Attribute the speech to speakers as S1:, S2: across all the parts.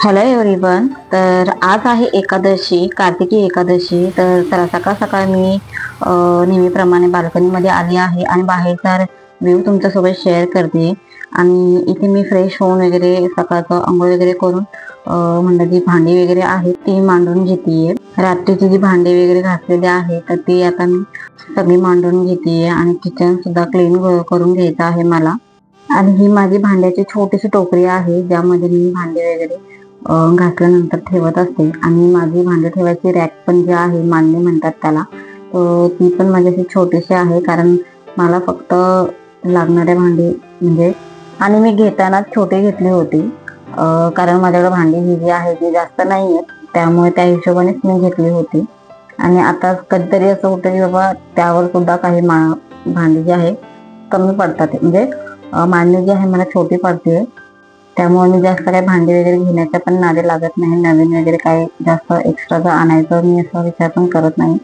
S1: Hello everyone. तर आज आहे एकादशी, कार्तिकी एकादशी. तर चला सकाळ सकाळ मी नेहमीप्रमाणे बाल्कनीमध्ये आली आहे आणि बाहेरचा व्ह्यू तुमच्यासोबत शेअर करते. आणि इथे मी फ्रेश होऊन वगैरे सकाळचं आंघोळ वगैरे करून म्हणलं जी भांडी वगैरे आहेत ती मांडून घेते. रात्रीची जी भांडी वगैरे घासलेली आहे तर ती आता मी सगळी मांडून घेते आणि किचन सुद्धा क्लीन करून घ्यायचं आहे मला. आणि ही माझी भांड्याची छोटीशी टोकरी आहे ज्यामध्ये मी भांडे वगैरे घासल्यानंतर ठेवत असते. आणि माझी भांडी ठेवायची रॅक पण जी आहे, मांडणी म्हणतात त्याला, ती पण माझी अशी छोटीशी आहे, कारण मला फक्त लागणाऱ्या भांडी म्हणजे, आणि मी घेताना छोटी घेतली होती कारण माझ्याकडे भांडी ही जी आहे ती जास्त नाही आहेत, त्यामुळे त्या हिशोबानेच मी घेतली होती. आणि आता कधीतरी असं होतं की बाबा त्यावर सुद्धा काही भांडी जी आहे कमी पडतात, म्हणजे मांडणी जी आहे मला छोटी पडते. त्यामुळे मी जास्त काही भांडी वगैरे घेण्याच्या पण नादी लागत नाही. नवीन वगैरे काही जास्त एक्स्ट्राचं आणायचं मी असा विचार पण करत नाही.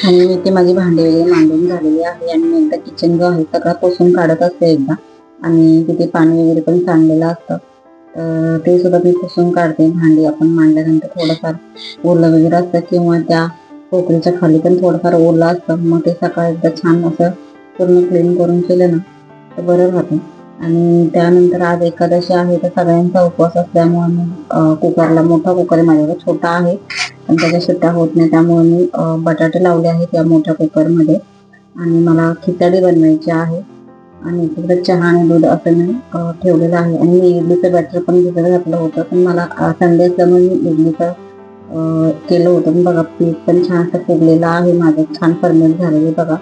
S1: आणि मी ते माझी भांडी वगैरे मांडून झालेली आहे. आणि मी एकदा किचन जो आहे सगळा पुसून काढत असते एकदा. आणि तिथे पाणी वगैरे पण सांडलेलं असतं, तर ते सुद्धा मी पुसून काढते. भांडी आपण मांडल्यानंतर थोडंफार ओलं वगैरे असतं किंवा त्या टोकरीच्या खाली पण थोडंफार ओलं असतं, मग ते सकाळी एकदा छान असं पूर्ण क्लीन करून केलं ना तर बरं राहतं. आणि त्यानंतर आज एकादशी आहे तर सगळ्यांचा उपवास असल्यामुळे मी कुकरला, मोठा कुकर आहे माझ्याकडे, छोटा आहे पण त्याच्या शिट्ट्या होत नाही, त्यामुळे मी बटाटे लावले आहेत त्या मोठ्या कुकरमध्ये. आणि मला खिचडी बनवायची आहे. आणि तिकडे चहा आणि दूध असं मी ठेवलेलं आहे. आणि मी इडलीचं बॅटर पण भिजत घातलं होतं, पण मला संडे असल्यामुळे मी इडलीचं केलं होतं. पण बघा पीठ पण छान असं फुगलेलं आहे माझं, छान फर्मेंट झालेलं. बघा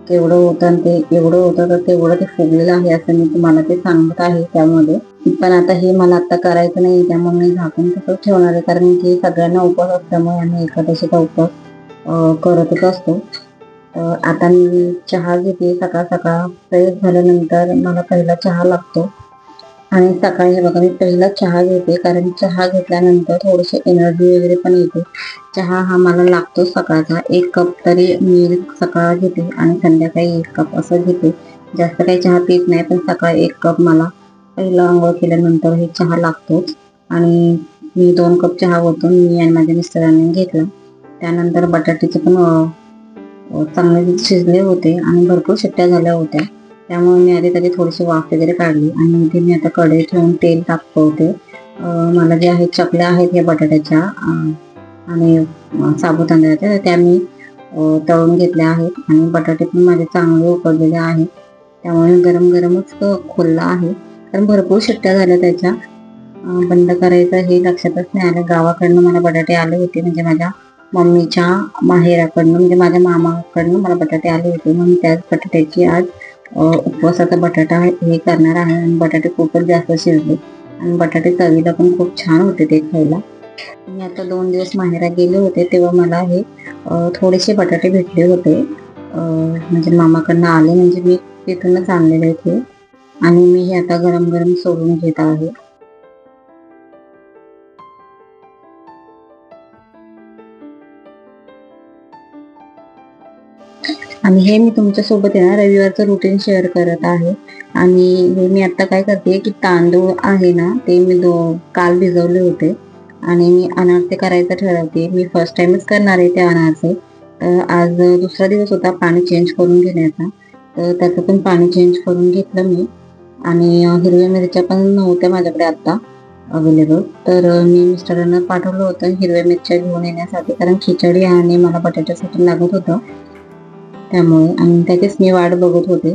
S1: केवढं होतं आणि ते एवढं होतं तर तेवढं ते फुगलेलं आहे असं मी तुम्हाला ते सांगत आहे. त्यामध्ये पण आता हे मला आता करायचं नाही, त्यामुळे मी झाकून तसंच ठेवणार आहे, कारण की सगळ्यांना उपवास असल्यामुळे आम्ही एकादशीचा उपवास करतच असतो. आता मी चहा घेते सकाळ सकाळ. फ्रेश झाल्यानंतर मला पहिला चहा लागतो. आणि सकाळी हे बघा मी पहिला चहा घेते, कारण चहा घेतल्यानंतर थोडीशी एनर्जी वगैरे पण येते. चहा हा मला लागतो सकाळचा. 1 कप तरी मी सकाळ घेते आणि संध्याकाळी 1 कप असं घेते. जास्त काही चहा पीत नाही, पण सकाळी 1 कप मला पहिला आंघोळ केल्यानंतर हे चहा लागतोच. आणि मी 2 कप चहा ओतून मी आणि माझ्या मिस्टरांनी घेतला. त्यानंतर बटाट्याचे पण चांगले शिजले होते आणि भरपूर शिट्ट्या झाल्या होत्या, त्यामुळे मी आधी त्याची थोडीशी वाफ वगैरे काढली. आणि इथे मी आता कढई ठेवून तेल तापवते. मला जे आहे चकल्या आहेत या बटाट्याच्या आणि साबुदाण्याच्या, त्या मी तळून घेतल्या आहेत. आणि बटाटे पण माझे चांगले उकडलेले आहेत, त्यामुळे गरम गरमच खोलला आहे, कारण भरपूर शिट्ट्या झाल्या त्याच्या. बंद करायचं हे लक्षातच नाही आलं. गावाकडनं मला बटाटे आले होते, म्हणजे माझ्या मम्मीच्या माहेराकडनं, म्हणजे माझ्या मामाकडनं मला बटाटे आले होते, म्हणून त्याच बटाट्याची आज उपवासाचा बटाटा हे करणार आहे. आणि बटाटे खूपच जास्त शिजले आणि बटाटे चवीला पण खूप छान होते ते खायला. मी आता 2 दिवस माहेरात गेले होते तेव्हा मला हे थोडेसे बटाटे भेटले होते, म्हणजे मामाकडनं आले, म्हणजे मी तिथूनच आणलेले ते. आणि मी हे आता गरम गरम सोडून घेत आहे. आणि हे मी तुमच्यासोबत आहे ना रविवारचं रुटीन शेअर करत आहे. आणि हे मी आता काय करते की तांदूळ आहे ना ते मी काल भिजवले होते आणि मी अनारसे करायचं ठरवते. मी फर्स्ट टाइमच करणार आहे ते अनारसे. तर आज दुसरा दिवस होता पाणी चेंज करून घेण्याचा, तर त्याचं पण पाणी चेंज करून घेतलं मी. आणि हिरव्या मिरच्या पण नव्हत्या माझ्याकडे आता अवेलेबल, तर मी मिस्टरांना पाठवलं होतं हिरव्या मिरच्या घेऊन येण्यासाठी, कारण खिचडी आणि मला बटाट्यासाठी लागत होतं त्यामुळे. आणि त्याचीच मी वाट बघत होते.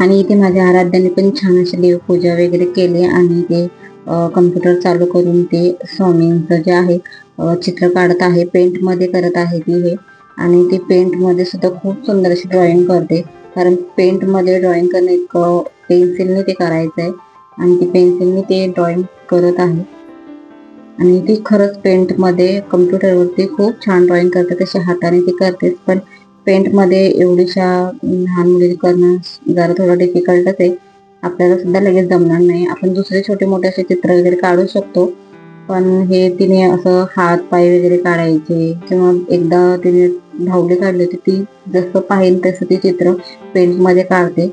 S1: आणि इथे माझ्या आराध्याने पण छान अशी देवपूजा वगैरे केली आणि ते कम्प्युटर चालू करून ते स्वामींचं जे आहे चित्र काढत आहे, पेंटमध्ये करत आहे ती हे. आणि ती पेंटमध्ये सुद्धा खूप सुंदर अशी ड्रॉइंग करते, कारण पेंटमध्ये ड्रॉइंग करणं इतकं पेन्सिलने ते करायचं आहे आणि ती पेन्सिलने ते ड्रॉइंग करत आहे. आणि ती खरंच पेंटमध्ये कम्प्युटरवरती खूप छान ड्रॉइंग करते, तशी हाताने ती करतेच, पण पेंटमध्ये एवढीशा लहान मुली करणं जरा थोडं डिफिकल्टच आहे. आपल्याला सुद्धा लगेच जमणार नाही. आपण दुसरे छोटे मोठे असे चित्र वगैरे काढू शकतो, पण हे तिने असं हात पाय वगैरे काढायचे किंवा एकदा तिने धावले काढले होते, ती जसं पाहिल तसं ती चित्र पेंटमध्ये काढते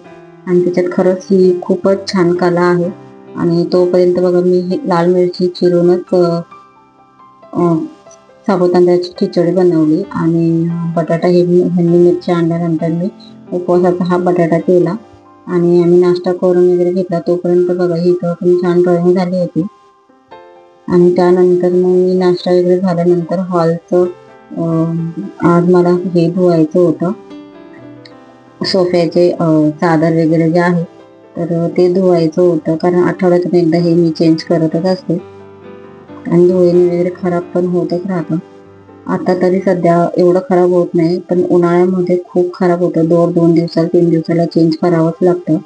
S1: आणि त्याच्यात खरंच ही खूपच छान कला आहे. आणि तोपर्यंत बघा मी ही लाल मिरची चिरूनच साबुदाण्याची खिचडी बनवली आणि बटाटा ह्यांनी मिरची आणल्यानंतर मी उपवासाचा हा बटाटा केला आणि आम्ही नाश्ता करून वगैरे घेतला. तोपर्यंत बघा ही इथं पण छान ड्रॉइंग झाली होती. आणि त्यानंतर मग मी नाश्ता वगैरे झाल्यानंतर हॉलचं आज मला हे धुवायचं होतं, सोफ्याचे चादर वगैरे जे आहे तर ते धुवायचं होतं, कारण आठवड्यातून एकदा हे मी चेंज करतच असते आणि धुळीने वगैरे खराब पण होतच राहतं. आता तरी सध्या एवढं खराब होत नाही, पण उन्हाळ्यामध्ये खूप खराब होतं. 2 दिवसाला 3 दिवसाला चेंज करावंच लागतं.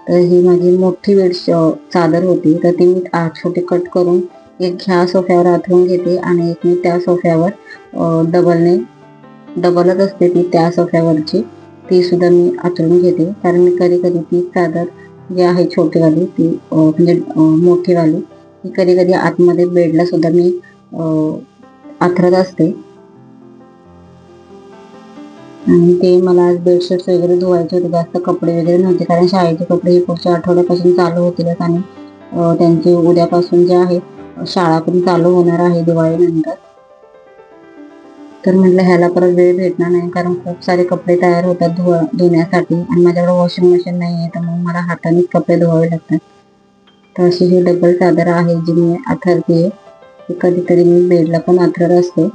S1: तर ही माझी मोठी चादर होती, तर ती मी छोटी कट करून एक ह्या सोफ्यावर आथरून घेते आणि एक मी त्या सोफ्यावर डबलच असते ती त्या सोफ्यावरची, ती सुद्धा मी आथरून घेते. कारण मी कधी कधी ती चादर जी आहे छोटीवाली ती म्हणजे मोठीवाली ती कधी कधी आतमध्ये बेडला सुद्धा मी आथरत असते. आणि ते मला आज बेडशीट्स वगैरे धुवायचे होते, जास्त कपडे वगैरे नव्हते, कारण शाळेचे कपडे हे पुढच्या आठवड्यापासून चालू होतीलच आणि त्यांची उद्यापासून जे आहे शाळा पण चालू होणार आहे दिवाळीनंतर. तर म्हटलं ह्याला परत वेळ भेटणार नाही, कारण खूप सारे कपडे तयार होतात धुण्यासाठी आणि माझ्याकडे वॉशिंग मशीन नाही आहे, तर मग मला हातानेच कपडे धुवावे लागतात. तर अशी ही डबल चादर आहे जी मी आथरते. कधीतरी मी बेडला पण आथरत असते.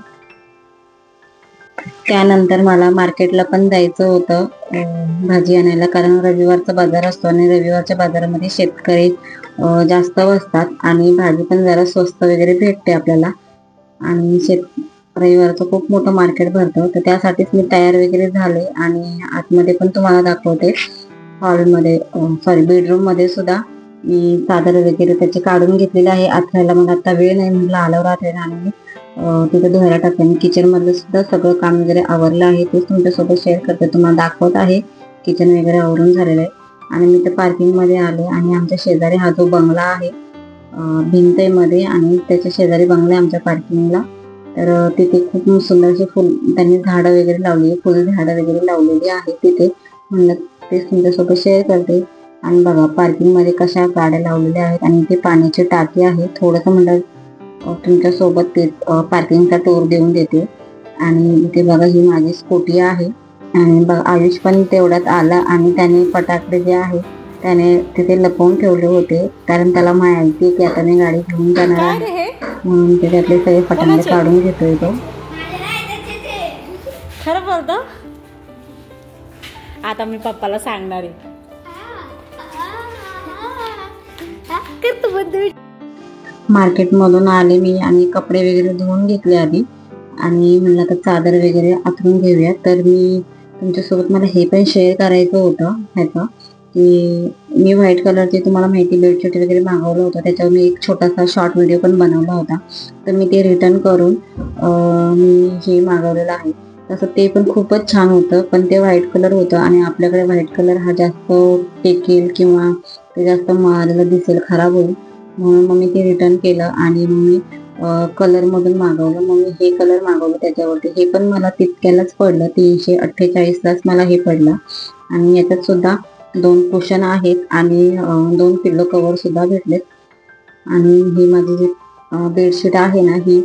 S1: त्यानंतर मला मार्केटला पण जायचं होतं भाजी आणायला, कारण रविवारचा बाजार असतो आणि रविवारच्या बाजारामध्ये शेतकरी जास्त बसतात आणि भाजी पण जरा स्वस्त वगैरे भेटते आपल्याला. आणि रविवारचं खूप मोठं मार्केट भरतं, तर त्यासाठीच मी तयार वगैरे झाले आणि आतमध्ये पण तुम्हाला दाखवते. हॉलमध्ये बेडरूम मध्ये सुद्धा मी चादर वगैरे त्याचे काढून घेतलेले आहे आथरायला. मग आता वेळ नाही, म्हटलं आल्यावर आथरेन आणि मी तिथे धुवायला टाकते. मी किचन मधलं सुद्धा सगळं काम वगैरे आवरलं आहे, तेच तुमच्यासोबत शेअर करते, तुम्हाला दाखवत आहे. किचन वगैरे आवरून झालेलं आहे आणि मी तर पार्किंग मध्ये आले आणि आमच्या शेजारी हा जो बंगला आहे भिंतेमध्ये आणि त्याच्या शेजारी बंगला आमच्या पार्किंगला, तर तिथे खूप सुंदरशी त्यांनी झाडं वगैरे लावली, फुल झाडं वगैरे लावलेली आहे तिथे. म्हणलं तेच तुमच्यासोबत शेअर करते. आणि बघा पार्किंग मध्ये कशा गाड्या लावलेल्या आहेत आणि इथे पाण्याची टाकी आहे. थोडंसं म्हणलं तुमच्यासोबत ते पार्किंगचा टूर देऊन देते. आणि इथे बघा ही माझी स्कूटी आहे आणि बघा आयुष पण तेवढ्यात आला आणि त्याने फटाकडे जे आहे त्याने तिथे लपवून ठेवले होते, कारण त्याला माहिती की आता मी गाडी घेऊन जाणार आहे, म्हणून त्याच्यातले सगळे फटाकडे काढून घेतोय तो.
S2: खरं बोलतो, आता मी पप्पाला सांगणार आहे.
S1: मार्केटमधून आले मी आणि कपडे वगैरे धुवून घेतले आधी आणि म्हणलं आता चादर वगैरे आथरून घेऊया. तर मी तुमच्यासोबत मला हे पण शेअर करायचं होतं ह्याचं, की मी व्हाईट कलरचे तुम्हाला माहिती बेडशीट वगैरे मागवलं होतं, त्याच्यावर मी एक छोटासा शॉर्ट व्हिडिओ पण बनवला होता. तर मी ते रिटर्न करून मी हे मागवलेलं आहे. तसं ते पण खूपच छान होतं, पण ते व्हाईट कलर होतं आणि आपल्याकडे व्हाईट कलर हा जास्त टेकेल किंवा ते जास्त मारलं दिसेल, खराब होईल, म्हणून मग मी ते रिटर्न केलं आणि मग मी कलर मधून मागवलं. मग मी हे कलर मागवलं त्याच्यावरती. हे पण मला तितक्यालाच पडलं, 348लाच मला हे पडलं. आणि याच्यात सुद्धा 2 कुशन आहेत आणि 2 पिल्लो कव्हर सुद्धा भेटलेत. आणि ही माझी जी बेडशीट आहे ना, ही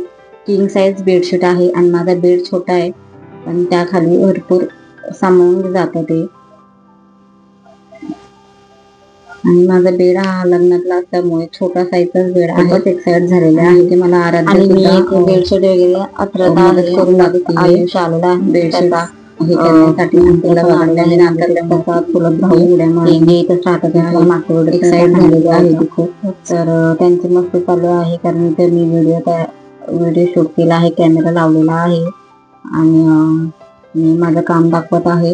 S1: किंग साईज बेडशीट आहे आणि माझा बेड छोटा आहे, पण त्याखाली भरपूर सामावून जातं ते. आणि माझा बेड हा लग्नातला असल्यामुळे छोटा साईजचाच बेड आहे, खूपच एक्साइट झालेले आहे ते. मला आराध्य सुद्धा बेडशीट वगैरे मदत करून लागते. आयुष आलेला आहे बेडशीट हे करण्यासाठी, तिला बांधल्याने नंतर त्याचा फुलत भाऊ उड्या मारून इथंच राहतात, त्याला मागच्या वेळेस एक्साइट झालेली आहे ती खूप. तर त्यांचे मस्त चालू आहे, कारण इथे मी व्हिडिओ शूट केला आहे, कॅमेरा लावलेला आहे आणि मी माझं काम दाखवत आहे.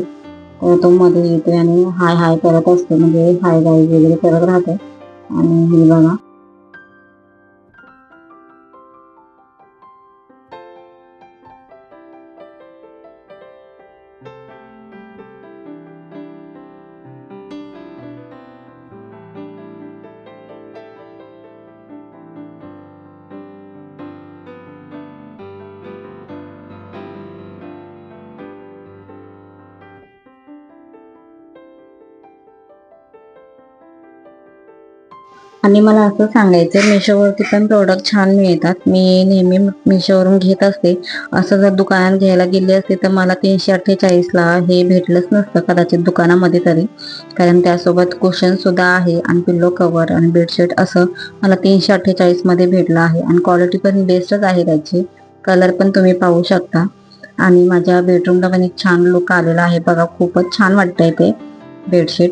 S1: तर तो मध्ये येतोय आणि हाय हाय करत असतो, म्हणजे हाय गाईज वगैरे करत राहतो. आणि हे बघा आणि मला असं सांगायचं, मिशोवरती पण प्रोडक्ट छान मिळतात. मी नेहमी मिशोवरून घेत असते. असं जर दुकानात घ्यायला गेले असते तर मला 348ला हे भेटलंच नसतं कदाचित दुकानामध्ये तरी, कारण त्यासोबत कुशन सुद्धा आहे आणि पिल्लो कवर आणि बेडशीट असं मला 348मध्ये भेटलं आहे. आणि क्वालिटी पण बेस्टच आहे त्याची. कलर पण तुम्ही पाहू शकता. आणि माझ्या बेडरूमला पण एक छान लुक आलेला आहे बघा. खूपच छान वाटतंय ते बेडशीट.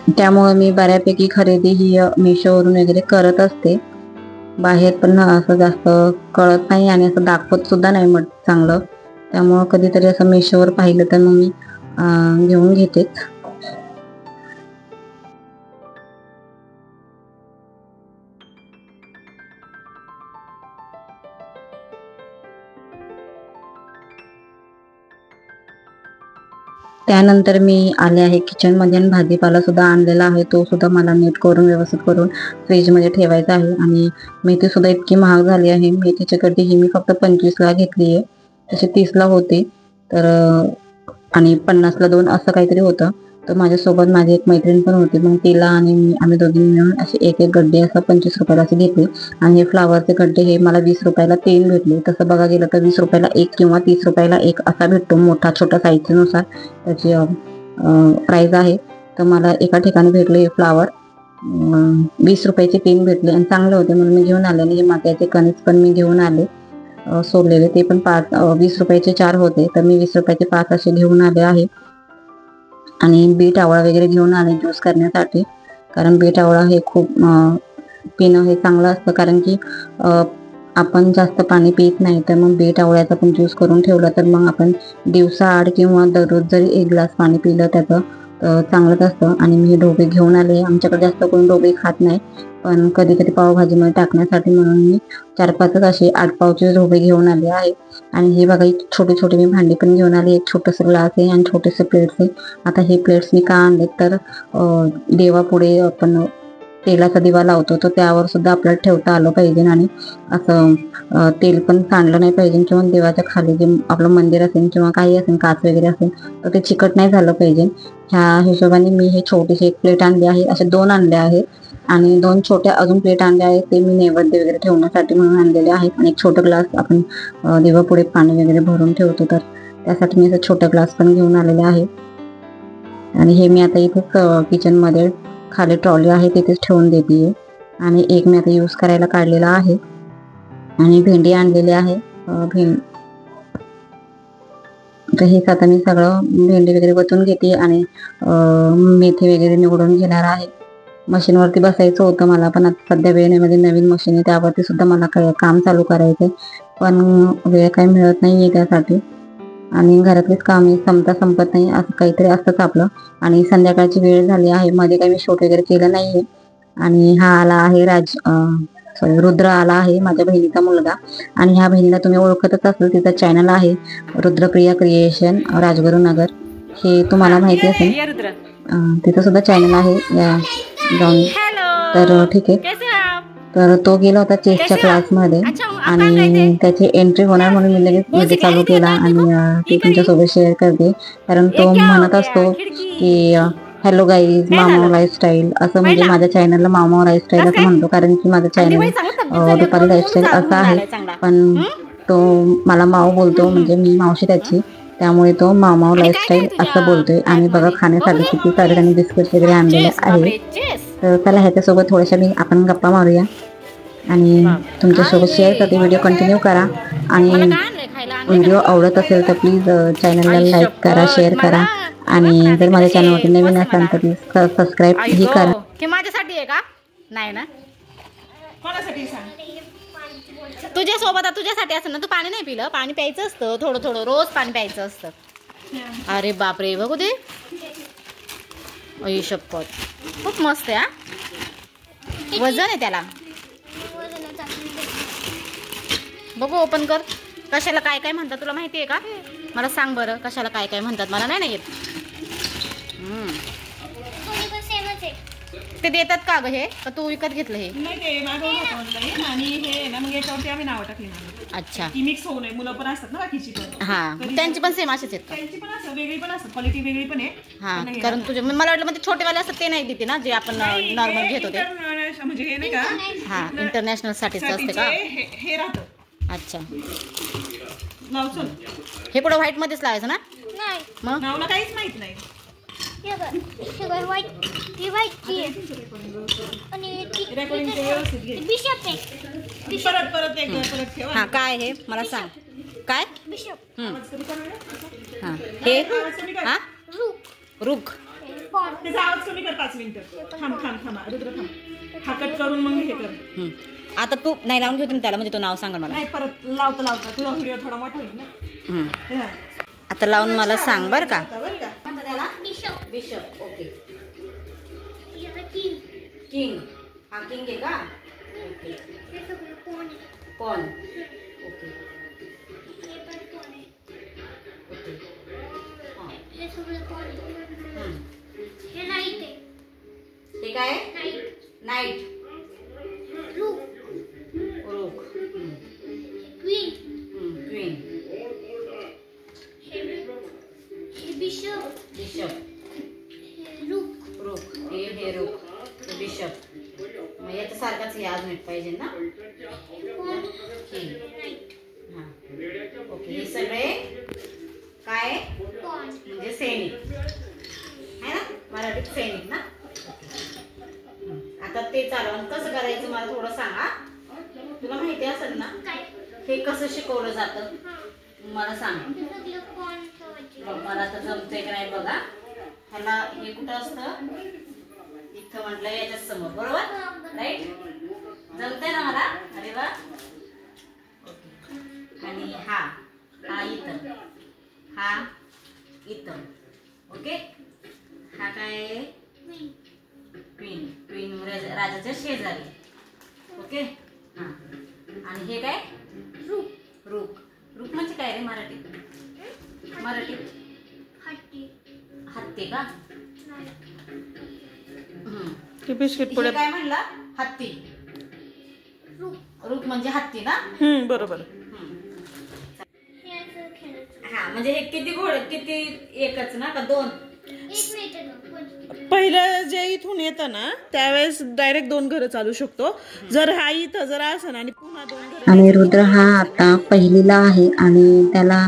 S1: त्यामुळे मी बऱ्यापैकी खरेदी ही मिशोवरून वगैरे करत असते. बाहेर पण असं जास्त कळत नाही आणि असं दाखवत सुद्धा नाही मग चांगलं. त्यामुळं कधीतरी असं मिशोवर पाहिलं तर मग मी घेऊन घेतेच. त्यानंतर मी आले आहे किचनमध्ये आणि भाजीपाला सुद्धा आणलेला आहे. तो सुद्धा मला नीट करून व्यवस्थित करून फ्रीजमध्ये ठेवायचा आहे. आणि मेथी सुद्धा इतकी महाग झाली आहे. मेथीची गड्डी ही मी फक्त 25ला घेतली आहे, तशी 30ला होते. तर आणि 50ला 2 असं काहीतरी होतं. तर माझ्यासोबत माझी एक मैत्रीण पण होती. मग तिला आणि आम्ही दोघींनी मिळून असे एक एक गड्डे असं 25 रुपयाला असे घेतले. आणि हे फ्लावरचे गड्डे हे मला 20 रुपयाला 3 भेटले. तसं बघा गेलं तर 20 रुपयाला 1 किंवा 30 रुपयाला 1 असा भेटतो, मोठा छोटा साईजनुसार त्याची प्राइस आहे. तर मला एका ठिकाणी भेटले हे फ्लावर 20 रुपयाचे 3 भेटले आणि चांगले होते म्हणून मी घेऊन आले. आणि हे मक्याचे कणीस पण मी घेऊन आले सोललेले, ते पण 20 रुपयाचे 4 होते. तर मी 20 रुपयाचे 5 असे घेऊन आले आहे. आणि बीट आवळा वगैरे घेऊन आले ज्यूस करण्यासाठी, कारण बीट आवळा हे खूप पिणं हे चांगलं असतं. कारण की आपण जास्त पाणी पित नाही, तर मग बीट आवळ्याचा पण ज्यूस करून ठेवला तर मग आपण दिवसाआड किंवा दररोज जरी 1 ग्लास पाणी पिलं त्याचं चांगलंच असतं. आणि मी हे ढोबळे घेऊन आले. आमच्याकडे जास्त कोणी ढोबळे खात नाही, पण कधीतरी पावभाजीमध्ये टाकण्यासाठी म्हणून मी 4-5 असे 8 पावचे ढोबळे घेऊन आले आहे. आणि हे बघा छोटे छोटे मी भांडी पण घेऊन आले. एक छोटंसं ग्लास आहे आणि छोटेसे प्लेट्स आहे. आता हे प्लेट्स मी का आणले तर देवापुढे आपण तेलाचा दिवा लावतो, तर त्यावर सुद्धा आपल्याला ठेवता आलं पाहिजे आणि असं तेल पण सांडलं नाही पाहिजे, किंवा देवाच्या खाली जे आपलं मंदिर असेल किंवा काही असेल काच वगैरे असेल तर ते चिकट नाही झालं पाहिजे. ह्या हिशोबाने मी हे छोटीशी एक प्लेट आणली आहे. असे 2 आणले आहे आणि 2 छोट्या अजून प्लेट आणल्या आहेत. ते मी नैवेद्य वगैरे ठेवण्यासाठी म्हणून आणलेले आहेत. आणि एक छोटा ग्लास आपण देवापुढे पाणी वगैरे भरून ठेवतो, तर त्यासाठी मी असं छोटा ग्लास पण घेऊन आलेले आहे. आणि हे मी आता इथेच किचनमध्ये खाली ट्रॉली आहे तिथेच ठेवून देते. आणि एक मी आता यूज करायला काढलेला आहे. आणि भेंडी आणलेली आहे. तर हेच आता मी सगळं भेंडी वगैरे वतून घेते आणि मेथी वगैरे निवडून घेणार आहे. मशीनवरती बसायचं होतं मला, पण आता सध्या वेळ नाही, मध्ये नवीन मशीन आहे त्यावरती सुद्धा मला काम चालू करायचं, पण वेळ काही मिळत नाही आहे त्यासाठी. आणि घरातलीच कामे संपत नाही, असं काहीतरी असतंच आपलं. आणि संध्याकाळची वेळ झाली आहे. मध्ये काही मी शूट वगैरे केलं नाहीये. आणि हा आला आहे रुद्र आला आहे, माझ्या बहिणीचा मुलगा. आणि ह्या बहिणीला तुम्ही ओळखतच असाल, तिचा चॅनल आहे रुद्रप्रिया क्रिएशन राजगुरुनगर, हे तुम्हाला माहिती असेल. तिथं सुद्धा चॅनल आहे जाऊन. तर ठीक आहे. तर तो गेला होता चेसच्या क्लासमध्ये आणि त्याची एंट्री होणार म्हणून मी लगेच व्हिडिओ चालू केला आणि ते तुमच्यासोबत शेअर करते. कारण तो म्हणत असतो की हॅलो गाईज मामा लाईफस्टाईल असं, म्हणजे माझ्या चॅनलला मामा लाईफस्टाईल असं म्हणतो, कारण की माझं चॅनल रुपाली लाईफस्टाईल असं आहे. पण तो मला माऊ बोलतो, म्हणजे मी मावशी त्याची, त्यामुळे तो मामाव लाईफस्टाईल असं बोलतोय. आणि बघा खाण्यासाठी किती सारे त्यांनी बिस्किट वगैरे आणलेले आहे. तर चला ह्याच्यासोबत थोड्याशा मी आपण गप्पा मारूया आणि तुमच्यासोबत शेअर करते. व्हिडिओ कंटिन्यू करा आणि व्हिडिओ आवडत असेल तर प्लीज चॅनलला लाईक करा, शेअर करा. आणि जर माझ्या चॅनलवरती नवीन असाल तर प्लीज सबस्क्राईब ही करा.
S2: माझ्यासाठी आहे का? नाही ना, तुझ्यासाठी असं ना. तू पाणी नाही पिलं, पाणी प्यायचं असतं थोडं थोडं, रोज पाणी प्यायचं असतं. अरे बापरे, बघू दे. शपथ, खूप मस्त आहे. वजन आहे त्याला. बघू ओपन कर. कशाला काय काय म्हणतात तुला माहिती आहे का? मला सांग बरं, कशाला काय काय म्हणतात, मला नाही येत. ते देतात का ग हे, का तू विकत घेतलं हे?
S3: नाही ते मागवलं होतं ऑनलाईन आणि हे ना मग याच्यावरती आम्ही नावं टाकली
S2: अच्छा
S3: की मिक्स होऊ नये. मुलं पण असतात ना बाकीची पण,
S2: हा, त्यांची पण सेम असेच आहेत का?
S3: त्यांची पण असतात, वेगळी पण असतात, क्वालिटी वेगळी पण आहे.
S2: हा, कारण तुझे मला वाटलं म्हणजे छोटेवाले असतात ते नाही देते ना, जे आपण नॉर्मल घेतो ते.
S3: म्हणजे हे नाही का,
S2: हा, इंटरनॅशनल साठीच असते का?
S3: हे राहतं.
S2: अच्छा,
S3: नाव चल,
S2: हे पुढं व्हाईट मध्येच लावायचं ना?
S4: नाही
S2: मग
S3: नावला काहीच माहित नाही.
S4: शुगर व्हाईट ती व्हाईटची आहे आणि ती
S3: रेकॉर्डिंग व्यवस्थित घे.
S4: बिशप आहे.
S3: परत परत एकदा परत ठेवा.
S2: हा, काय हे मला सांग काय?
S4: बिशप
S3: आवाज कमी कर ना.
S2: हा, हे
S3: आवाज कमी कर.
S2: हा,
S4: रूक
S2: रुख.
S4: पॉट
S3: त्याचा आवाज कमी कर 5 मिनिटं. थांब रुद्र थांब. हा कट करून मग हे कर.
S2: आता तू नाही लावून घेऊ त्याला, म्हणजे तो नाव सांगा मला.
S3: नाही परत लावता तुझा व्हिडिओ थोडा मोठा होईल ना. हे हा.
S2: आता लावून मला सांग बरं का.
S3: बरं का?
S4: Bishop
S2: bishop, okay.
S4: याला किंग
S2: किंग, हा किंग आहे का? ओके.
S4: हे सगळं पॉन आहे.
S2: पॉन, ओके
S4: हे पण पॉन आहे.
S2: ओके. हा.
S4: हे सगळं पॉन आहे. हे नाईट आहे.
S2: हे काय?
S4: नाईट
S2: नाईट,
S4: रूक
S2: रुख,
S4: क्वीन
S2: क्वीन,
S4: हे बिशप
S2: बिशप,
S4: हे रूक
S2: रुख, हे रुख, हे बिशप. मग याचं सारखाच हे आज नीट पाहिजे ना?
S4: पॉन
S2: किंग,
S4: नाईट
S2: हा, ओके. हे सगळे काय
S4: पॉन
S2: म्हणजे सैनिक आहे ना, मराठीत सैनिक ना. आता ते चालवून कसं करायचं मला थोडं सांगा. तुला माहिती असेल ना
S4: काय
S2: हे कसं शिकवलं जातं, मला सांग.
S4: हे सगळं पॉन ठेवायचे.
S2: बघ, मला तर जमतंय की नाही बघा. ह्याला हे कुठं असतं, इथं म्हटलं याच्या समोर, बरोबर? राईट, जमतंय ना मला? अरे वा, ओके. आणि हा इथं, हा इथं, ओके. हा काय? क्वीन, क्वीन राजाच्या शेजारी, ओके. हा, आणि हे काय?
S4: रूक
S2: रुख, रुख म्हणजे काय रे मराठीत? मराठीत
S4: हत्ती
S2: हत्ती का?
S4: नाही
S3: ते बिस्किट
S2: हे
S3: पुढे.
S2: काय म्हणला? हत्ती.
S4: रूक
S2: रुख म्हणजे हत्ती ना?
S3: बरोबर.
S4: हे असं खेळायचं.
S2: हा, म्हणजे हे किती घोडे, किती एकच ना का दोन?
S4: एक मिनिट ना कोण
S3: पहिलं जे इथून येतं ना त्यावेळेस डायरेक्ट 2 घरं चालू शकतो. जर हा इथं जर असं आणि पुन्हा 2 घरं.
S1: आणि रुद्र हा आता पहिलीला आहे आणि त्याला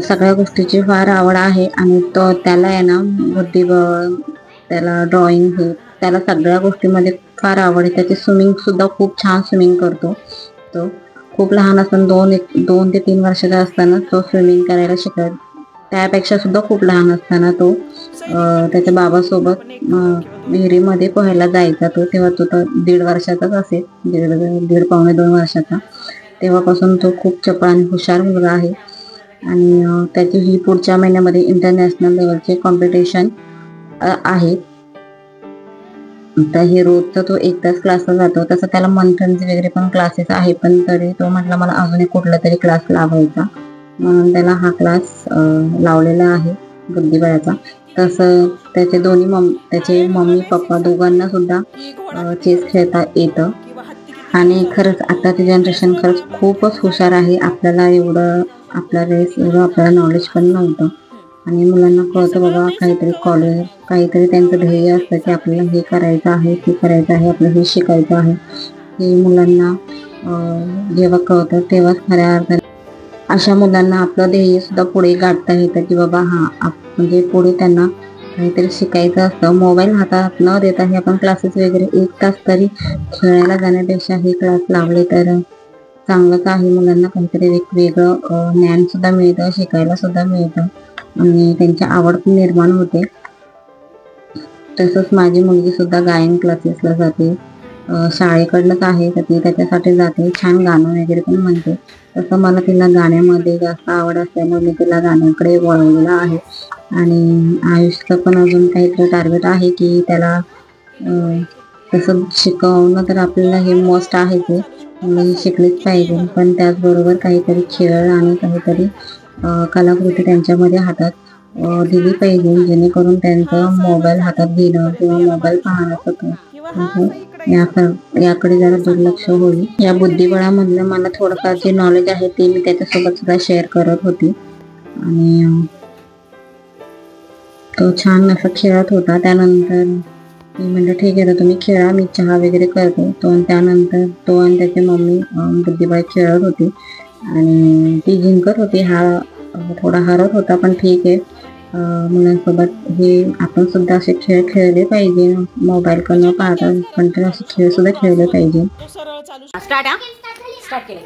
S1: सगळ्या गोष्टीची फार आवड आहे आणि तो त्याला आहे ना बुद्धिबळ, त्याला ड्रॉइंग, हे त्याला सगळ्या गोष्टीमध्ये फार आवड आहे. त्याची स्विमिंग सुद्धा खूप छान स्विमिंग करतो. तो खूप लहान असताना 2 ते 3 वर्षाचा असताना तो स्विमिंग करायला शिकत. त्यापेक्षा सुद्धा खूप लहान असताना तो त्याच्या बाबासोबत विहिरीमध्ये पोहायला जायचा. तो तेव्हा तो 1.5 वर्षाचाच असेल, 1.5 पावणे 2 वर्षाचा. तेव्हापासून तो खूप चपळ आणि हुशार मुलगा आहे आणि त्याची ही पुढच्या महिन्यामध्ये इंटरनॅशनल लेवलचे कॉम्पिटिशन आहे. तर हे रोजचं तो 1 तास क्लासला जातो. तसं त्याला मंथनचे वगैरे पण क्लासेस आहे, पण तरी तो म्हटला मला अजून एक कुठला तरी क्लास लावायचा, म्हणून त्याला हा क्लास लावलेला आहे बुद्धिबळाचा. तसं त्याचे त्याचे मम्मी पप्पा दोघांना सुद्धा चेस खेळता येतं आणि खरंच आताचे जनरेशन खरंच खूपच हुशार आहे. आपल्याला एवढं आपल्याला नॉलेज पण नव्हतं आणि मुलांना कळतं बाबा काहीतरी कॉलेज, काहीतरी त्यांचं ध्येय असतं की आपल्याला हे करायचं आहे, ते करायचं आहे, आपल्याला हे शिकायचं आहे. हे मुलांना जेव्हा कळतं तेव्हाच खऱ्या अर्थाने अशा मुलांना आपलं ध्येय सुद्धा पुढे गाठता येतं की बाबा म्हणजे पुढे त्यांना काहीतरी शिकायचं असतं. मोबाईल हातात न देता हे आपण क्लासेस वगैरे 1 तास तरी खेळायला जाण्यापेक्षा हे क्लास लावले तर चांगलंच आहे. मुलांना काहीतरी वेगवेगळं ज्ञान सुद्धा मिळतं, शिकायला सुद्धा मिळतं आणि त्यांची आवड पण निर्माण होते. तसंच माझी मुलगी सुद्धा गायन क्लासेसला जाते, शाळेकडनंच आहे तर ती त्याच्यासाठी जाते. छान गाणं वगैरे पण म्हणते. तसं मला तिला गाण्यामध्ये जास्त आवड असल्यामुळे मी तिला गाण्याकडे वळवलेलं आहे आणि आयुष्याचं पण अजून काहीतरी टार्गेट आहे की त्याला तसं शिकवणं तर आपल्याला हे मस्ट आहे, ते मुलं शिकलीच पाहिजे, पण त्याचबरोबर काहीतरी खेळ आणि काहीतरी कलाकृती त्यांच्यामध्ये हातात दिली पाहिजे, जेणेकरून त्यांचं मोबाईल हातात घेणं किंवा मोबाईल पाहण्याचं याकडे जरा दुर्लक्ष होईल. या बुद्धिबळामधलं मला थोडंफार जे नॉलेज आहे ते मी त्याच्यासोबत सुद्धा शेअर करत होती आणि तो छान असं खेळत होता. त्यानंतर मी म्हटलं ठीक आहे, तर तुम्ही खेळा, मी चहा वगैरे करते. त्यानंतर तो आणि त्याची मम्मी बुद्धिबळ खेळत होती आणि ती जिंकत होती, हा थोडा हरत होता, पण ठीक आहे. मुलांसोबत हे आपण सुद्धा असे खेळ खेळले पाहिजे, मोबाईल न पाहता कंटिन्यू असे खेळ सुद्धा खेळले पाहिजे.
S2: स्टार्ट स्टार्ट केलं.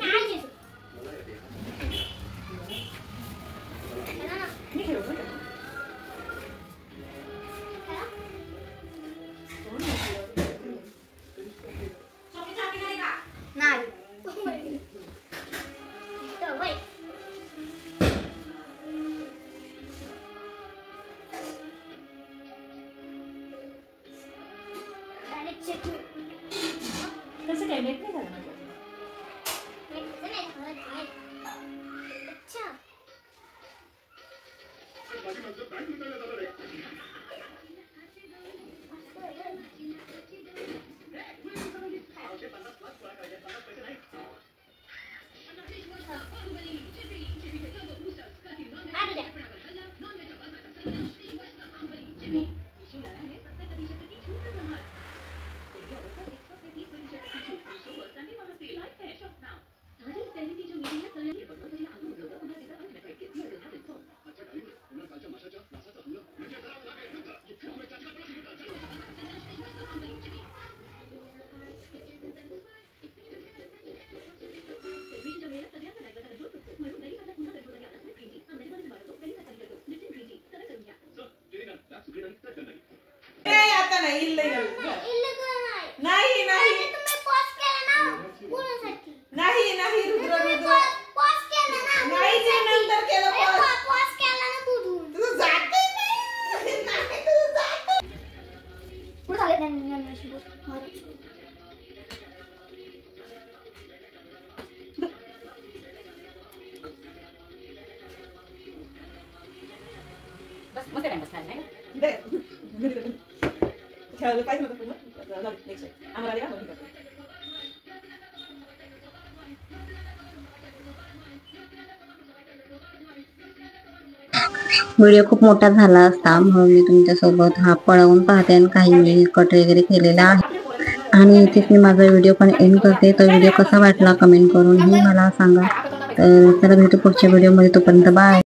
S2: कसं काय भेट नाही झालं माझं.
S1: व्हिडिओ खूप मोठा झाला असता म्हणून मी तुमच्यासोबत हा पळवून पाहते आणि काही मी कट वगैरे केलेला आहे आणि इथेच मी माझा व्हिडिओ पण एंड करते. तर व्हिडिओ कसा वाटला कमेंट करून ही मला सांगा. तर चला भेटू पुढच्या व्हिडिओमध्ये, तोपर्यंत बाय.